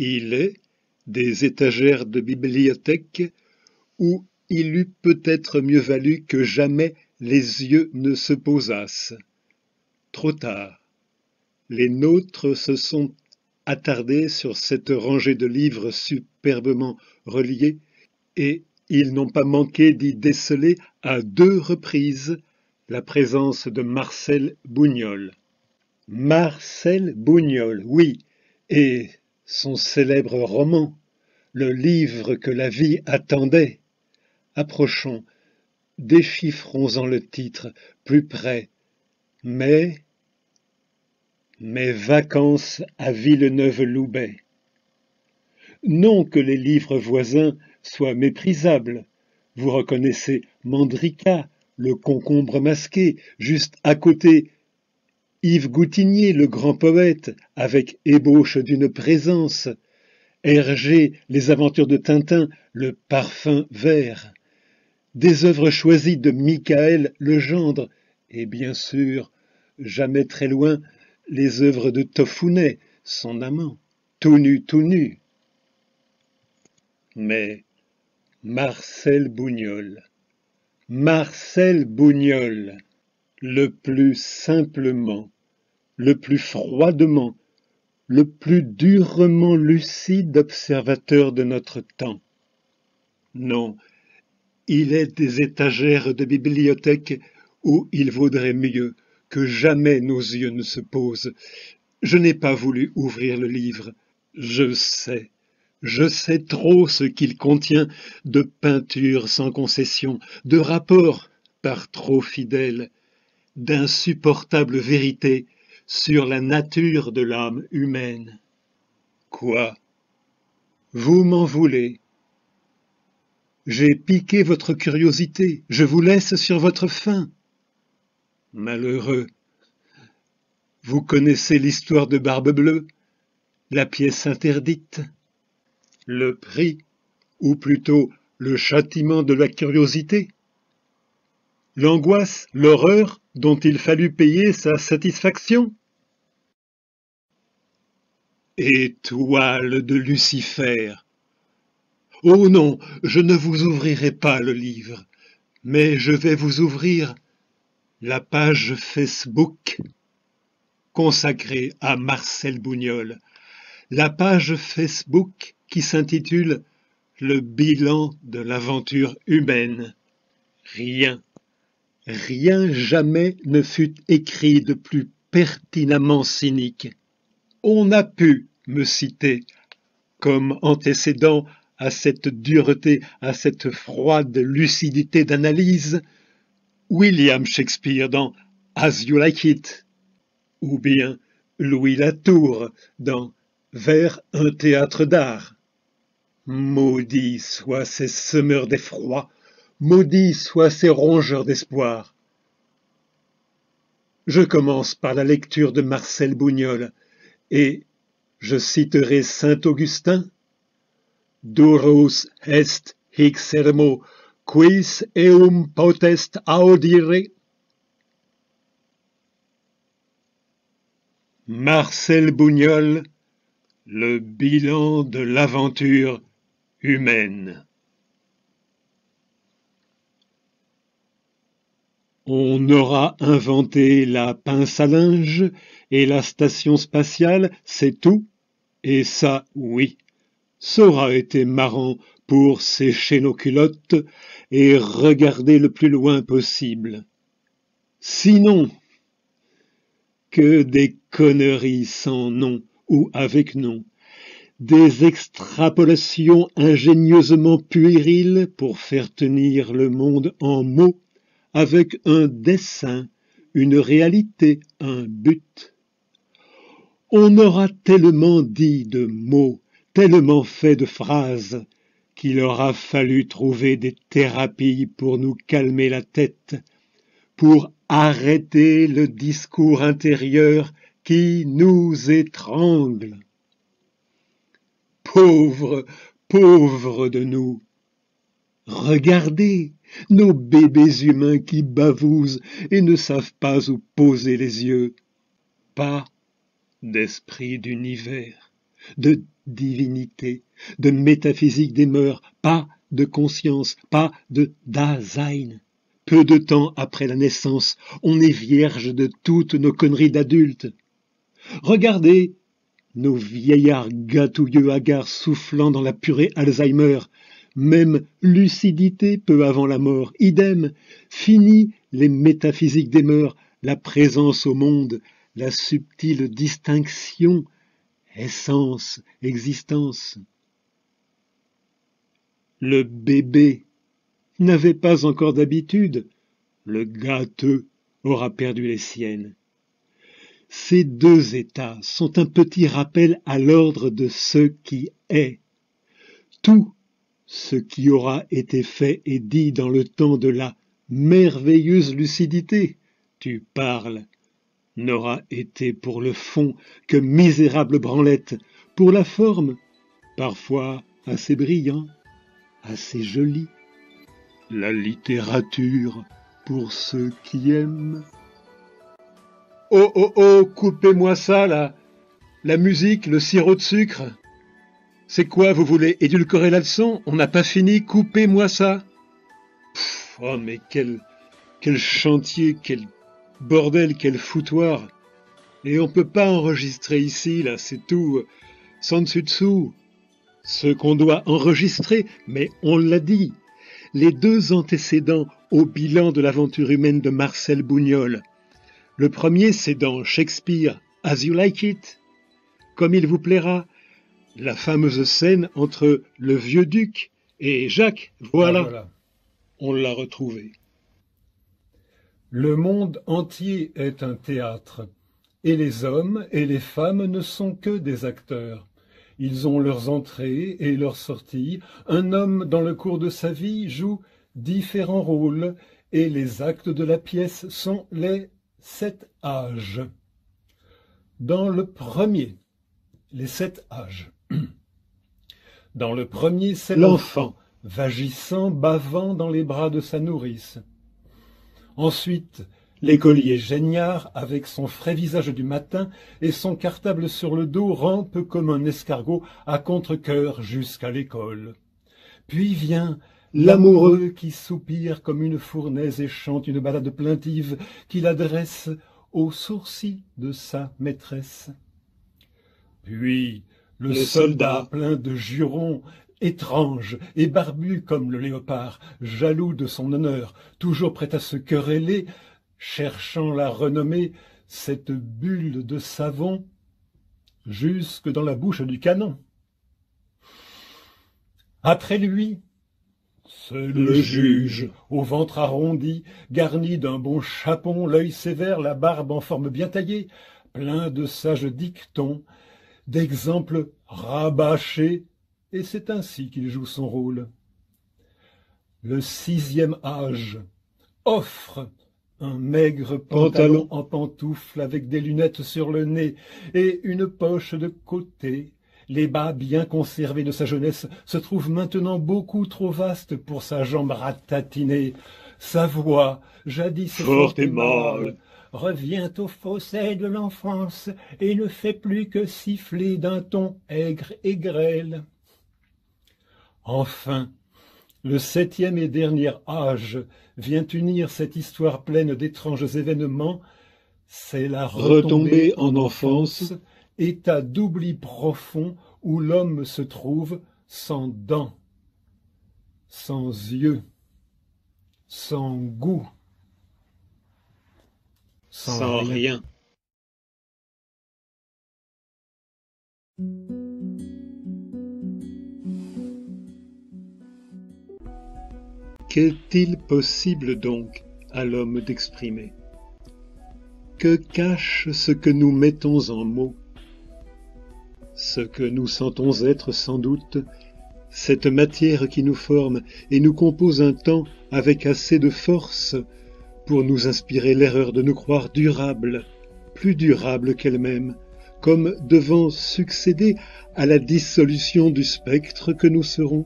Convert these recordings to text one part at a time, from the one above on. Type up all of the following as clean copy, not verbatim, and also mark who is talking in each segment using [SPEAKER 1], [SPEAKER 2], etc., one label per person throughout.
[SPEAKER 1] Il est des étagères de bibliothèque où il eût peut-être mieux valu que jamais les yeux ne se posassent. Trop tard. Les nôtres se sont attardés sur cette rangée de livres superbement reliés, et ils n'ont pas manqué d'y déceler à 2 reprises la présence de Marcel Bougnol. Marcel Bougnol, oui, et son célèbre roman, le livre que la vie attendait. Approchons, déchiffrons-en le titre, plus près. Mes vacances à Villeneuve-Loubet. Non que les livres voisins soient méprisables. Vous reconnaissez Mandrika, le concombre masqué, juste à côté Yves Goutignier, le grand poète, avec ébauche d'une présence, Hergé, les aventures de Tintin, le parfum vert, des œuvres choisies de Michael Legendre, et bien sûr, jamais très loin, les œuvres de Tofounet, son amant, tout nu. Mais Marcel Bougnol, le plus simplement, le plus froidement, le plus durement lucide observateur de notre temps. Non, il est des étagères de bibliothèque où il vaudrait mieux que jamais nos yeux ne se posent. Je n'ai pas voulu ouvrir le livre. Je sais trop ce qu'il contient de peintures sans concession, de rapports par trop fidèles, d'insupportables vérités sur la nature de l'âme humaine. Quoi? Vous m'en voulez? J'ai piqué votre curiosité, je vous laisse sur votre faim. Malheureux. Vous connaissez l'histoire de Barbe Bleue, la pièce interdite, le prix, ou plutôt le châtiment de la curiosité, l'angoisse, l'horreur dont il fallut payer sa satisfaction. Étoile de Lucifer. Oh non, je ne vous ouvrirai pas le livre, mais je vais vous ouvrir la page Facebook consacrée à Marcel Bougnol, la page Facebook qui s'intitule « Le bilan de l'aventure humaine ». Rien jamais ne fut écrit de plus pertinemment cynique. On a pu me citer comme antécédent à cette dureté, à cette froide lucidité d'analyse, William Shakespeare dans As You Like It, ou bien Louis Latour dans Vers un théâtre d'art. Maudits soient ces semeurs d'effroi, maudits soient ces rongeurs d'espoir. Je commence par la lecture de Marcel Bougnol, et je citerai saint Augustin. Durus est hic sermo, quis eum potest audire. Marcel Bougnol, le bilan de l'aventure humaine. On aura inventé la pince à linge et la station spatiale, c'est tout, et ça, oui. Ça aura été marrant pour sécher nos culottes et regarder le plus loin possible. Sinon, que des conneries sans nom ou avec nom, des extrapolations ingénieusement puériles pour faire tenir le monde en mots, avec un dessein, une réalité, un but. On aura tellement dit de mots, tellement fait de phrases, qu'il aura fallu trouver des thérapies pour nous calmer la tête, pour arrêter le discours intérieur qui nous étrangle. Pauvres de nous! Regardez nos bébés humains qui bavousent et ne savent pas où poser les yeux. Pas d'esprit d'univers, de divinité, de métaphysique des mœurs, pas de conscience, pas de Dasein. Peu de temps après la naissance, on est vierge de toutes nos conneries d'adultes. Regardez nos vieillards gâtouilleux hagards soufflant dans la purée Alzheimer, même lucidité peu avant la mort, idem, fini les métaphysiques des mœurs, la présence au monde, la subtile distinction, essence, existence. Le bébé n'avait pas encore d'habitude, le gâteux aura perdu les siennes. Ces deux états sont un petit rappel à l'ordre de ce qui est. Tout ce qui aura été fait et dit dans le temps de la merveilleuse lucidité, tu parles, n'aura été pour le fond que misérable branlette, pour la forme, parfois assez brillant, assez joli. La littérature pour ceux qui aiment. Oh, oh, oh, coupez-moi ça, là. La musique, le sirop de sucre. C'est quoi, vous voulez édulcorer la leçon? On n'a pas fini, coupez-moi ça. Oh, mais quel chantier, quel bordel, quel foutoir. Et on peut pas enregistrer ici, là, c'est tout, sans dessus-dessous. Ce qu'on doit enregistrer, mais on l'a dit, les deux antécédents au bilan de l'aventure humaine de Marcel Bougnol. Le premier, c'est dans Shakespeare, As You Like It, comme il vous plaira, la fameuse scène entre le vieux duc et Jacques. Voilà. On l'a retrouvé.
[SPEAKER 2] Le monde entier est un théâtre, et les hommes et les femmes ne sont que des acteurs. Ils ont leurs entrées et leurs sorties. Un homme, dans le cours de sa vie, joue différents rôles, et les actes de la pièce sont les 7 âges. Dans le premier, les 7 âges. Dans le premier, c'est l'enfant, vagissant, bavant dans les bras de sa nourrice. Ensuite, l'écolier Géniard, avec son frais visage du matin et son cartable sur le dos, rampe comme un escargot à contre-cœur jusqu'à l'école. Puis vient l'amoureux qui soupire comme une fournaise et chante une ballade plaintive qu'il adresse aux sourcils de sa maîtresse. Puis le soldat plein de jurons, étrange et barbu comme le léopard, jaloux de son honneur, toujours prêt à se quereller, cherchant la renommée, cette bulle de savon, jusque dans la bouche du canon. Après lui, c'est le juge, au ventre arrondi, garni d'un bon chapon, l'œil sévère, la barbe en forme bien taillée, plein de sages dictons, d'exemples rabâchés, et c'est ainsi qu'il joue son rôle. Le 6e âge offre un maigre pantalon en pantoufles avec des lunettes sur le nez et une poche de côté. Les bas bien conservés de sa jeunesse se trouvent maintenant beaucoup trop vastes pour sa jambe ratatinée. Sa voix, jadis forte et mâle, revient au fausset de l'enfance et ne fait plus que siffler d'un ton aigre et grêle. Enfin, le 7e et dernier âge vient unir cette histoire pleine d'étranges événements. C'est la retombée en enfance, état d'oubli profond où l'homme se trouve sans dents, sans yeux, sans goût,
[SPEAKER 1] sans rien. Qu'est-il possible donc à l'homme d'exprimer? Que cache ce que nous mettons en mots? Ce que nous sentons être sans doute, cette matière qui nous forme et nous compose un temps avec assez de force pour nous inspirer l'erreur de nous croire durables, plus durables qu'elles-mêmes, comme devant succéder à la dissolution du spectre que nous serons,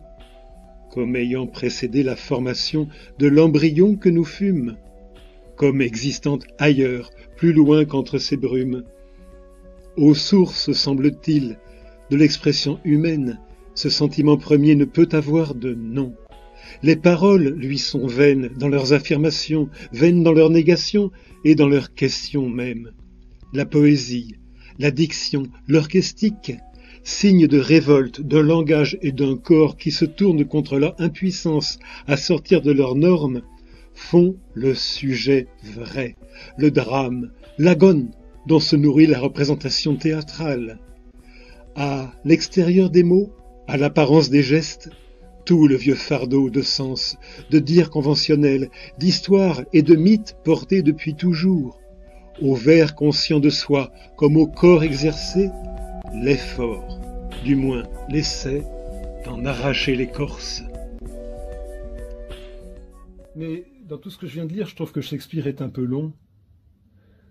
[SPEAKER 1] comme ayant précédé la formation de l'embryon que nous fûmes, comme existant ailleurs, plus loin qu'entre ces brumes. Aux sources, semble-t-il, De l'expression humaine, ce sentiment premier ne peut avoir de nom. Les paroles lui sont vaines dans leurs affirmations, vaines dans leurs négations et dans leurs questions même. La poésie, la diction, l'orchestique, signe de révolte d'un langage et d'un corps qui se tournent contre leur impuissance à sortir de leurs normes, font le sujet vrai, le drame, l'agone dont se nourrit la représentation théâtrale. À l'extérieur des mots, à l'apparence des gestes, tout le vieux fardeau de sens, de dires conventionnels, d'histoires et de mythes portés depuis toujours. Au vers conscient de soi comme au corps exercé, l'effort, du moins l'essai, d'en arracher l'écorce.
[SPEAKER 2] Mais dans tout ce que je viens de lire, je trouve que Shakespeare est un peu long.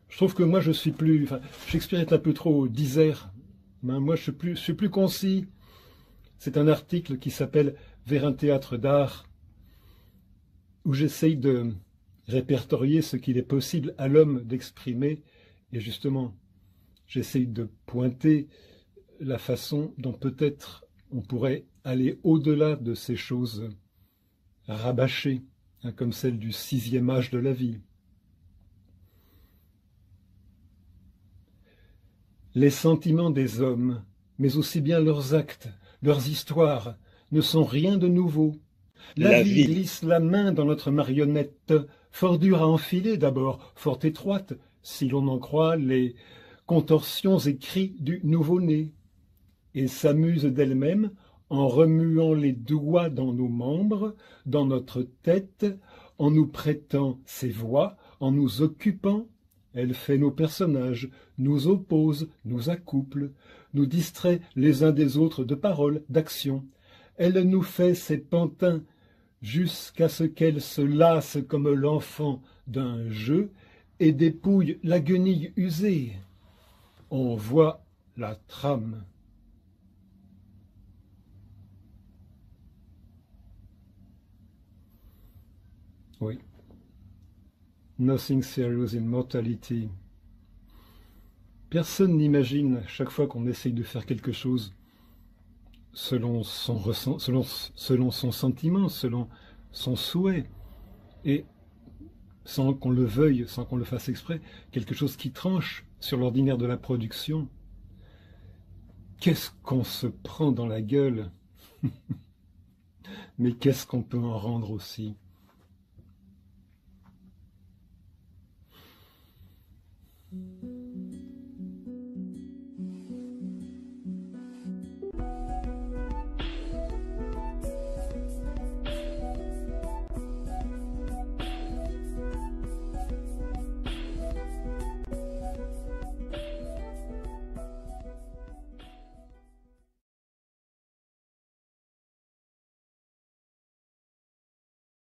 [SPEAKER 2] Je trouve que moi, je suis plus... Enfin, Shakespeare est un peu trop disert. Moi, je suis plus concis. C'est un article qui s'appelle « Vers un théâtre d'art » où j'essaye de répertorier ce qu'il est possible à l'homme d'exprimer. Et justement, j'essaye de pointer la façon dont peut-être on pourrait aller au-delà de ces choses rabâchées, comme celle du 6e âge de la vie. Les sentiments des hommes, mais aussi bien leurs actes, leurs histoires, ne sont rien de nouveau. La vie glisse la main dans notre marionnette, fort dure à enfiler d'abord, fort étroite, si l'on en croit les contorsions et cris du nouveau-né, et s'amuse d'elle-même en remuant les doigts dans nos membres, dans notre tête, en nous prêtant ses voix, en nous occupant. Elle fait nos personnages, nous oppose, nous accouple, nous distrait les uns des autres de paroles, d'actions. Elle nous fait ses pantins jusqu'à ce qu'elle se lasse comme l'enfant d'un jeu et dépouille la guenille usée. On voit la trame. Oui. Nothing serious in mortality. Personne n'imagine, chaque fois qu'on essaye de faire quelque chose, selon son sentiment, selon son souhait, et sans qu'on le veuille, sans qu'on le fasse exprès, quelque chose qui tranche sur l'ordinaire de la production. Qu'est-ce qu'on se prend dans la gueule? Mais qu'est-ce qu'on peut en rendre aussi?